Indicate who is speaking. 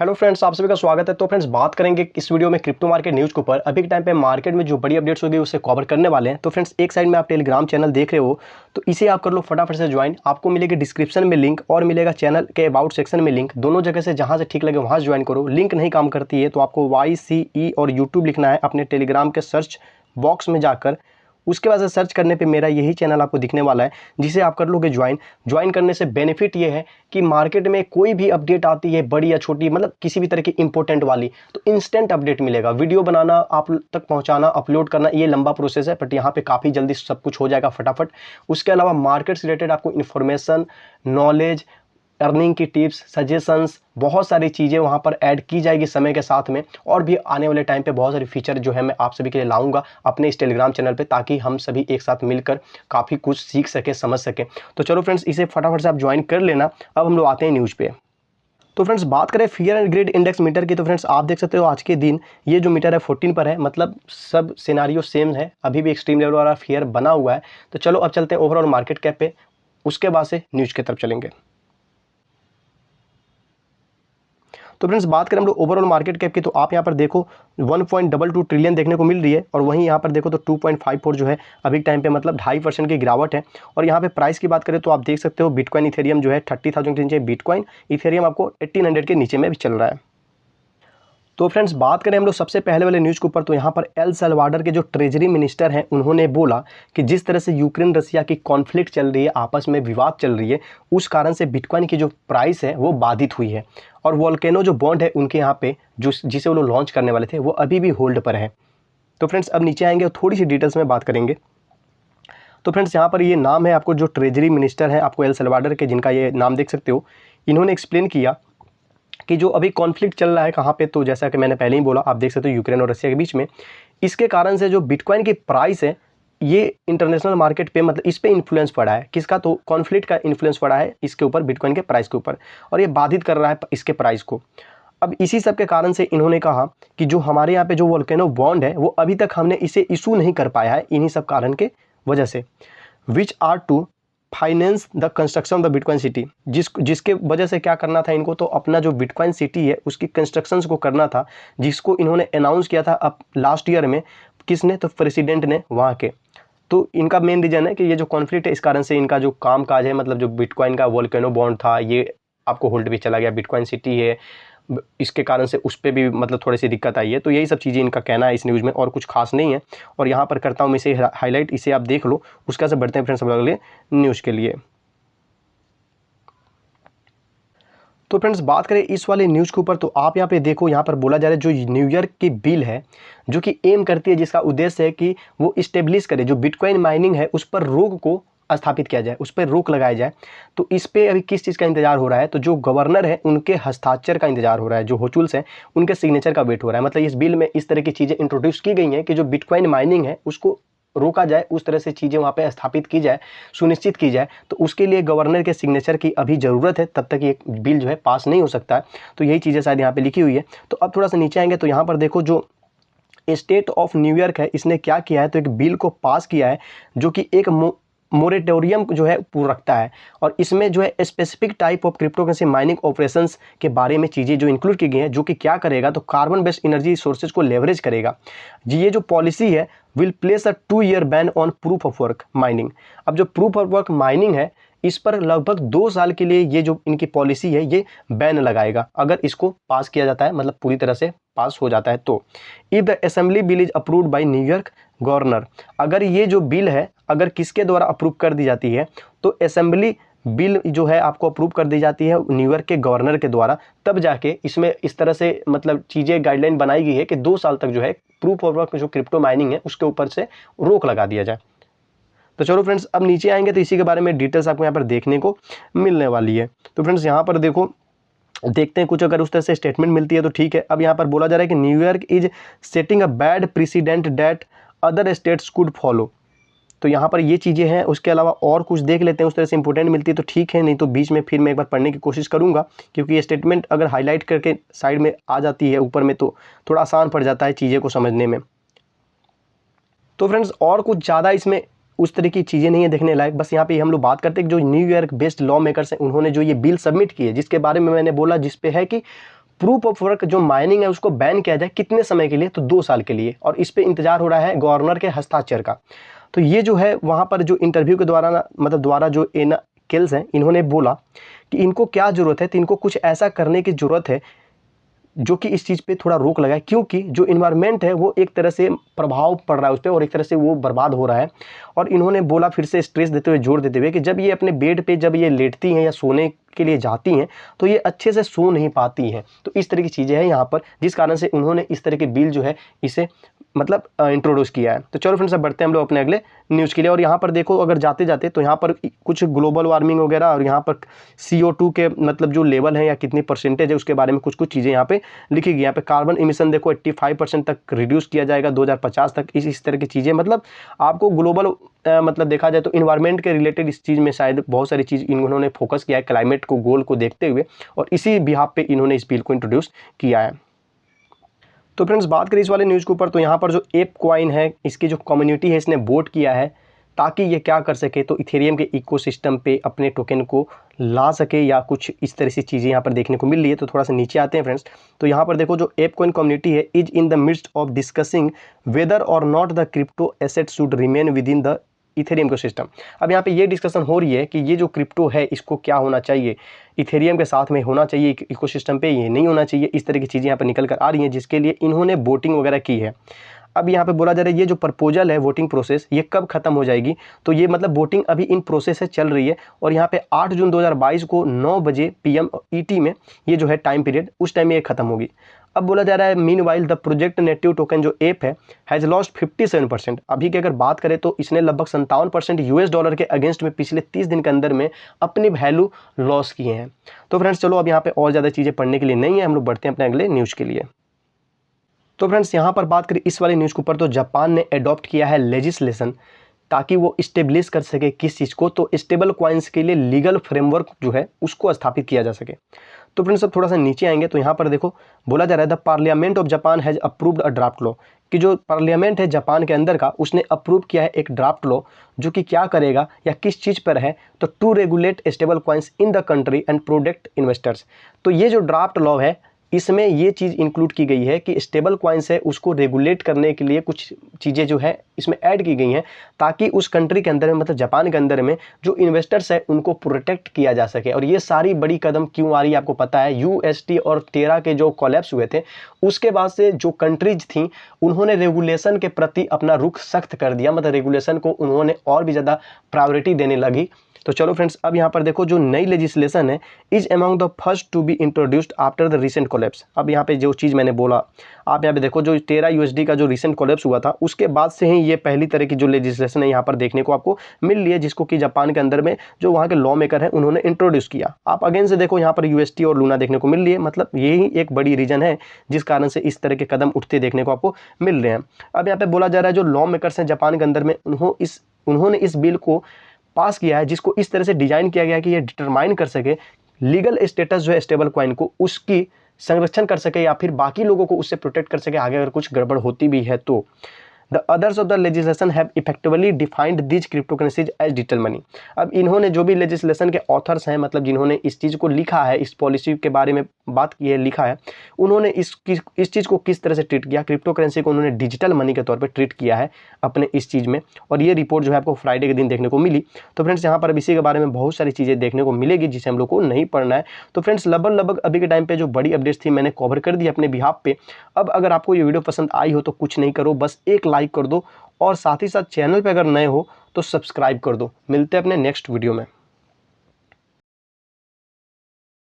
Speaker 1: Hello friends, आप सभी का स्वागत है। तो फ्रेंड्स, बात करेंगे इस वीडियो में क्रिप्टो मार्केट न्यूज़ के ऊपर। अभी के टाइम पे मार्केट में जो बड़ी अपडेट्स होगी उससे कवर करने वाले हैं। तो फ्रेंड्स, एक साइड में आप टेलीग्राम चैनल देख रहे हो तो इसे आप कर लो फटाफट से ज्वाइन। आपको मिलेगी डिस्क्रिप्शन में लिंक और मिलेगा चैनल के अबाउट सेक्शन में लिंक। दोनों जगह से जहाँ से ठीक लगे वहाँ ज्वाइन करो। लिंक नहीं काम करती है तो आपको YCE और यूट्यूब लिखना है अपने टेलीग्राम के सर्च बॉक्स में जाकर। उसके बाद से सर्च करने पे मेरा यही चैनल आपको दिखने वाला है, जिसे आप कर लोगे ज्वाइन करने से बेनिफिट ये है कि मार्केट में कोई भी अपडेट आती है, बड़ी या छोटी, मतलब किसी भी तरह की इंपॉर्टेंट वाली, तो इंस्टेंट अपडेट मिलेगा। वीडियो बनाना, आप तक पहुंचाना, अपलोड करना, ये लंबा प्रोसेस है, बट यहाँ पे काफ़ी जल्दी सब कुछ हो जाएगा फटाफट। उसके अलावा मार्केट से रिलेटेड आपको इन्फॉर्मेशन, नॉलेज, अर्निंग की टिप्स, सजेशंस, बहुत सारी चीज़ें वहाँ पर ऐड की जाएगी समय के साथ में। और भी आने वाले टाइम पे बहुत सारी फीचर जो है मैं आप सभी के लिए लाऊंगा अपने इस टेलीग्राम चैनल पे, ताकि हम सभी एक साथ मिलकर काफ़ी कुछ सीख सके, समझ सके। तो चलो फ्रेंड्स, इसे फटाफट से आप ज्वाइन कर लेना। अब हम लोग आते हैं न्यूज़ पे। तो फ्रेंड्स, बात करें fear and greed index meter की, तो फ्रेंड्स आप देख सकते हो आज के दिन ये जो मीटर है 14 पर है, मतलब सब सिनारियो सेम है, अभी भी एक्सट्रीम लेवल वाला फियर बना हुआ है। तो चलो अब चलते हैं ओवरऑल मार्केट कैप पे, उसके बाद से न्यूज़ की तरफ चलेंगे। तो फ्रेंड्स, बात करें हम लोग ओवरऑल मार्केट कैप की, तो आप यहाँ पर देखो 1.22 ट्रिलियन देखने को मिल रही है, और वहीं यहाँ पर देखो तो 2.54 जो है अभी टाइम पे, मतलब 2.5% की गिरावट है। और यहाँ पे प्राइस की बात करें तो आप देख सकते हो बिटकॉइन इथेरियम जो है 30,000 के नीचे, बिटकॉइन इथेरियम आपको 1800 के नीचे में भी चल रहा है। तो फ्रेंड्स, बात करें हम लोग सबसे पहले वाले न्यूज़ के ऊपर, तो यहाँ पर एल सल्वाडोर के जो ट्रेजरी मिनिस्टर हैं उन्होंने बोला कि जिस तरह से यूक्रेन रसिया की कॉन्फ्लिक्ट चल रही है, आपस में विवाद चल रही है, उस कारण से बिटकॉइन की जो प्राइस है वो बाधित हुई है। और वोल्केनो जो बॉन्ड है उनके यहाँ पे जिसे वो लोग लॉन्च करने वाले थे वो अभी भी होल्ड पर है। तो फ्रेंड्स, अब नीचे आएंगे और थोड़ी सी डिटेल्स में बात करेंगे। तो फ्रेंड्स, यहाँ पर ये नाम है आपको जो ट्रेजरी मिनिस्टर है आपको एल सल्वाडोर के, जिनका ये नाम देख सकते हो। इन्होंने एक्सप्लेन किया कि जो अभी कॉन्फ्लिक्ट चल रहा है कहाँ पे, तो जैसा कि मैंने पहले ही बोला, आप देख सकते हो यूक्रेन और रसिया के बीच में, इसके कारण से जो बिटकॉइन की प्राइस है ये इंटरनेशनल मार्केट पे, मतलब इस पे इन्फ्लुएंस पड़ा है। किसका? तो कॉन्फ्लिक्ट का इन्फ्लुएंस पड़ा है इसके ऊपर, बिटकॉइन के प्राइस के ऊपर, और ये बाधित कर रहा है इसके प्राइस को। अब इसी सब के कारण से इन्होंने कहा कि जो हमारे यहाँ पे जो वोल्केनो बॉन्ड है वो अभी तक हमने इसे इशू नहीं कर पाया है, इन्हीं सब कारण के वजह से, which are to finance the construction of the bitcoin city. जिसके वजह से क्या करना था इनको, तो अपना जो बिटकॉइन सिटी है उसकी कंस्ट्रक्शंस को करना था, जिसको इन्होंने अनाउंस किया था अब लास्ट ईयर में। किसने? तो प्रेसिडेंट ने वहाँ के। तो इनका मेन रीजन है कि ये जो कॉन्फ्लिक्ट है इस कारण से इनका जो काम काज है, मतलब जो बिटकॉइन का वोल्केनो बॉन्ड था ये आपको होल्ड पे चला गया, बिटकॉइन सिटी है इसके कारण से उस पर भी मतलब थोड़ी सी दिक्कत आई है। तो यही सब चीज़ें इनका कहना है इस न्यूज़ में, और कुछ खास नहीं है। और यहाँ पर करता हूँ मैं इसे हाईलाइट, इसे आप देख लो। उसका से बढ़ते हैं फ्रेंड्स अगले न्यूज़ के लिए। तो फ्रेंड्स, बात करें इस वाले न्यूज़ के ऊपर, तो आप यहाँ पे देखो, यहाँ पर बोला जा रहा है जो न्यूयॉर्क की बिल है जो कि एम करती है, जिसका उद्देश्य है कि वो इस्टेब्लिश करे जो बिटकॉइन माइनिंग है उस पर रोक को स्थापित किया जाए, उस पर रोक लगाया जाए। तो इस पे अभी किस चीज़ का इंतजार हो रहा है? तो जो गवर्नर है उनके हस्ताक्षर का इंतजार हो रहा है, जो होचुल्स हैं उनके सिग्नेचर का वेट हो रहा है। मतलब इस बिल में इस तरह की चीज़ें इंट्रोड्यूस की गई हैं कि जो बिटकॉइन माइनिंग है उसको रोका जाए, उस तरह से चीज़ें वहाँ पे स्थापित की जाए, सुनिश्चित की जाए। तो उसके लिए गवर्नर के सिग्नेचर की अभी ज़रूरत है, तब तक ये बिल जो है पास नहीं हो सकता है। तो यही चीज़ें शायद यहाँ पे लिखी हुई है। तो अब थोड़ा सा नीचे आएंगे तो यहाँ पर देखो जो स्टेट ऑफ न्यूयॉर्क है इसने क्या किया है, तो एक बिल को पास किया है जो कि एक मोरेटोरियम जो है पूरा रखता है, और इसमें जो है specific type of cryptocurrency mining operations के बारे में चीज़ें जो इंक्लूड की गई हैं, जो कि क्या करेगा, तो कार्बन बेस्ड एनर्जी सोर्सेज को लेवरेज करेगा। ये जो पॉलिसी है will place a 2 year ban on proof of work mining. अब जो प्रूफ ऑफ वर्क माइनिंग है इस पर लगभग 2 साल के लिए ये जो इनकी पॉलिसी है ये बैन लगाएगा, अगर इसको पास किया जाता है, मतलब पूरी तरह से पास हो जाता है। तो if the assembly bill is approved by New York governor, अगर ये जो बिल है अगर किसके द्वारा अप्रूव कर दी जाती है, तो असेंबली बिल जो है आपको अप्रूव कर दी जाती है न्यूयॉर्क के गवर्नर के द्वारा, तब जाके इसमें इस तरह से मतलब चीज़ें गाइडलाइन बनाई गई है कि 2 साल तक जो है प्रूफ ऑफ वर्क जो क्रिप्टो माइनिंग है उसके ऊपर से रोक लगा दिया जाए। तो चलो फ्रेंड्स, अब नीचे आएंगे तो इसी के बारे में डिटेल्स आपको यहाँ पर देखने को मिलने वाली है। तो फ्रेंड्स, यहाँ पर देखो, देखते हैं कुछ अगर उस तरह से स्टेटमेंट मिलती है तो ठीक है। अब यहाँ पर बोला जा रहा है कि New York is setting a bad president that other states could follow. तो यहाँ पर ये चीज़ें हैं, उसके अलावा और कुछ देख लेते हैं, उस तरह से इंपॉर्टेंट मिलती है तो ठीक है, नहीं तो बीच में फिर मैं एक बार पढ़ने की कोशिश करूँगा, क्योंकि ये स्टेटमेंट अगर हाईलाइट करके साइड में आ जाती है ऊपर में तो थोड़ा आसान पड़ जाता है चीज़ें को समझने में। तो फ्रेंड्स, और कुछ ज़्यादा इसमें उस तरह की चीज़ें नहीं है देखने लायक, बस यहाँ पे हम लोग बात करते हैं कि जो न्यूयॉर्क बेस्ड लॉ मेकर्स हैं उन्होंने जो ये बिल सबमिट की है, जिसके बारे में मैंने बोला, जिस पे है कि प्रूफ ऑफ वर्क जो माइनिंग है उसको बैन किया जाए, कितने समय के लिए, तो 2 साल के लिए, और इस पे इंतजार हो रहा है गवर्नर के हस्ताक्षर का। तो ये जो है वहाँ पर जो इंटरव्यू के द्वारा द्वारा जो इन केल्स हैं इन्होंने बोला कि इनको क्या ज़रूरत है, तो इनको कुछ ऐसा करने की ज़रूरत है जो कि इस चीज़ पे थोड़ा रोक लगाए, क्योंकि जो इन्वायरमेंट है वो एक तरह से प्रभाव पड़ रहा है उस पर और एक तरह से वो बर्बाद हो रहा है। और इन्होंने बोला फिर से स्ट्रेस देते हुए, जोर देते हुए कि जब ये अपने बेड पे जब ये लेटती हैं या सोने के लिए जाती हैं तो ये अच्छे से सो नहीं पाती हैं। तो इस तरह की चीज़ें हैं यहाँ पर, जिस कारण से उन्होंने इस तरह के बिल जो है इसे मतलब इंट्रोड्यूस किया है। तो चलो फ्रेंड्स, अब बढ़ते हैं हम लोग अपने अगले न्यूज़ के लिए। और यहाँ पर देखो, अगर जाते जाते तो यहाँ पर कुछ ग्लोबल वार्मिंग वगैरह और यहाँ पर CO2 के मतलब जो लेवल है या कितनी परसेंटेज है उसके बारे में कुछ कुछ चीज़ें यहाँ पे लिखी गई। यहाँ पे कार्बन इमिशन देखो 85% तक रिड्यूस किया जाएगा 2050 तक। इस तरह की चीज़ें मतलब आपको ग्लोबल मतलब देखा जाए तो इन्वायरमेंट के रिलेटेड इस चीज़ में शायद बहुत सारी चीज़ इन्होंने फोकस किया है क्लाइमेट को, गोल को देखते हुए, और इसी बिहाफ पे इन्होंने इस बिल को इंट्रोड्यूस किया है। तो फ्रेंड्स, बात करें इस वाले न्यूज़ के ऊपर, तो यहाँ पर जो एप कॉइन है इसकी जो कम्युनिटी है इसने वोट किया है ताकि ये क्या कर सके, तो इथेरियम के इकोसिस्टम पे अपने टोकन को ला सके या कुछ इस तरह से चीज़ें यहाँ पर देखने को मिल रही है। तो थोड़ा सा नीचे आते हैं फ्रेंड्स, तो यहाँ पर देखो जो एप कॉइन कम्युनिटी है is in the midst of discussing whether और not the crypto asset should remain within the Ethereum ecosystem. अब यहाँ पे ये डिस्कशन हो रही है कि ये जो क्रिप्टो है इसको क्या होना चाहिए, इथेरियम के साथ में होना चाहिए इकोसिस्टम पे, ये नहीं होना चाहिए। इस तरह की चीज़ें यहाँ पर निकल कर आ रही हैं, जिसके लिए इन्होंने वोटिंग वगैरह की है। अब यहाँ पे बोला जा रहा है ये जो प्रपोजल है वोटिंग प्रोसेस ये कब खत्म हो जाएगी, तो ये मतलब वोटिंग अभी इन प्रोसेस से चल रही है और यहाँ पे 8 जून 2022 को 9 बजे PM ET में ये जो है टाइम पीरियड, उस टाइम में ये खत्म होगी। अब बोला जा रहा है meanwhile the project native token जो ऐप है हैज़ लॉस्ट 57%। अभी की अगर बात करें तो इसने लगभग 57% US$ के अगेंस्ट में पिछले 30 दिन के अंदर में अपनी वैल्यू लॉस किए हैं। तो फ्रेंड्स चलो, अब यहाँ पे और ज़्यादा चीज़ें पढ़ने के लिए नहीं है, हम लोग बढ़ते हैं अपने अगले न्यूज़ के लिए। तो फ्रेंड्स, यहाँ पर बात करें इस वाले न्यूज़ के ऊपर, तो जापान ने अडॉप्ट किया है लेजिस्लेशन ताकि वो इस्टेब्लिश कर सके किस चीज़ को, तो स्टेबल कॉइन्स के लिए लीगल फ्रेमवर्क जो है उसको स्थापित किया जा सके। तो फ्रेंड्स, अब थोड़ा सा नीचे आएंगे तो यहाँ पर देखो बोला जा रहा है the parliament of Japan has approved a draft law, कि जो पार्लियामेंट है जापान के अंदर का उसने अप्रूव किया है एक ड्राफ्ट लॉ जो कि क्या करेगा या किस चीज़ पर है, तो to regulate stable coins in the country and protect investors. तो ये जो ड्राफ्ट लॉ है इसमें ये चीज़ इंक्लूड की गई है कि स्टेबल कॉइन्स है उसको रेगुलेट करने के लिए कुछ चीज़ें जो है इसमें ऐड की गई हैं ताकि उस कंट्री के अंदर में मतलब जापान के अंदर में जो इन्वेस्टर्स है उनको प्रोटेक्ट किया जा सके। और ये सारी बड़ी कदम क्यों आ रही है आपको पता है, UST और टेरा के जो कोलैप्स हुए थे उसके बाद से जो कंट्रीज थी उन्होंने रेगुलेशन के प्रति अपना रुख सख्त कर दिया, मतलब रेगुलेशन को उन्होंने और भी ज़्यादा प्रायोरिटी देने लगी। तो चलो फ्रेंड्स, अब यहाँ पर देखो जो नई लेजिस्लेशन है is among the first to be introduced after the recent collapse. अब यहाँ पे जो चीज़ मैंने बोला, आप यहाँ पे देखो जो टेरा USD का जो रिसेंट कोलैप्स हुआ था उसके बाद से ही ये पहली तरह की जो लेजिस्लेशन है यहाँ पर देखने को आपको मिल रही है, जिसको कि जापान के अंदर में जो वहाँ के लॉ मेकर हैं उन्होंने इंट्रोड्यूस किया। आप अगेन से देखो यहाँ पर UST और लूना देखने को मिल रही है, मतलब यही एक बड़ी रीजन है जिस कारण से इस तरह के कदम उठते देखने को आपको मिल रहे हैं। अब यहाँ पे बोला जा रहा है जो लॉ मेकर्स हैं जापान के अंदर में उन्होंने इस बिल को पास किया है जिसको इस तरह से डिजाइन किया गया है कि ये डिटरमाइन कर सके लीगल स्टेटस जो है स्टेबल कॉइन को, उसकी संरक्षण कर सके या फिर बाकी लोगों को उससे प्रोटेक्ट कर सके आगे अगर कुछ गड़बड़ होती भी है तो। The others of the legislation have effectively defined these cryptocurrencies as digital money। अब इन्होंने जो भी लेजिस्लेशन के ऑथर्स हैं, मतलब जिन्होंने इस चीज़ को लिखा है, इस पॉलिसी के बारे में बात की है, लिखा है, उन्होंने इस चीज़ को किस तरह से ट्रीट किया, क्रिप्टो करेंसी को उन्होंने डिजिटल मनी के तौर पे ट्रीट किया है अपने इस चीज़ में। और ये रिपोर्ट जो है आपको फ्राइडे के दिन देखने को मिली। तो फ्रेंड्स, यहाँ पर अब इसी के बारे में बहुत सारी चीज़ें देखने को मिलेगी जिसे हम लोग को नहीं पढ़ना है। तो फ्रेंड्स, लगभग अभी के टाइम पर जो बड़ी अपडेट्स थी मैंने कवर कर दी अपने बिहाफ पे। अब अगर आपको ये वीडियो पसंद आई हो तो कुछ नहीं करो, बस एक लाइक कर दो और साथ ही साथ चैनल पे अगर नए हो तो सब्सक्राइब कर दो। मिलते हैं अपने नेक्स्ट वीडियो में।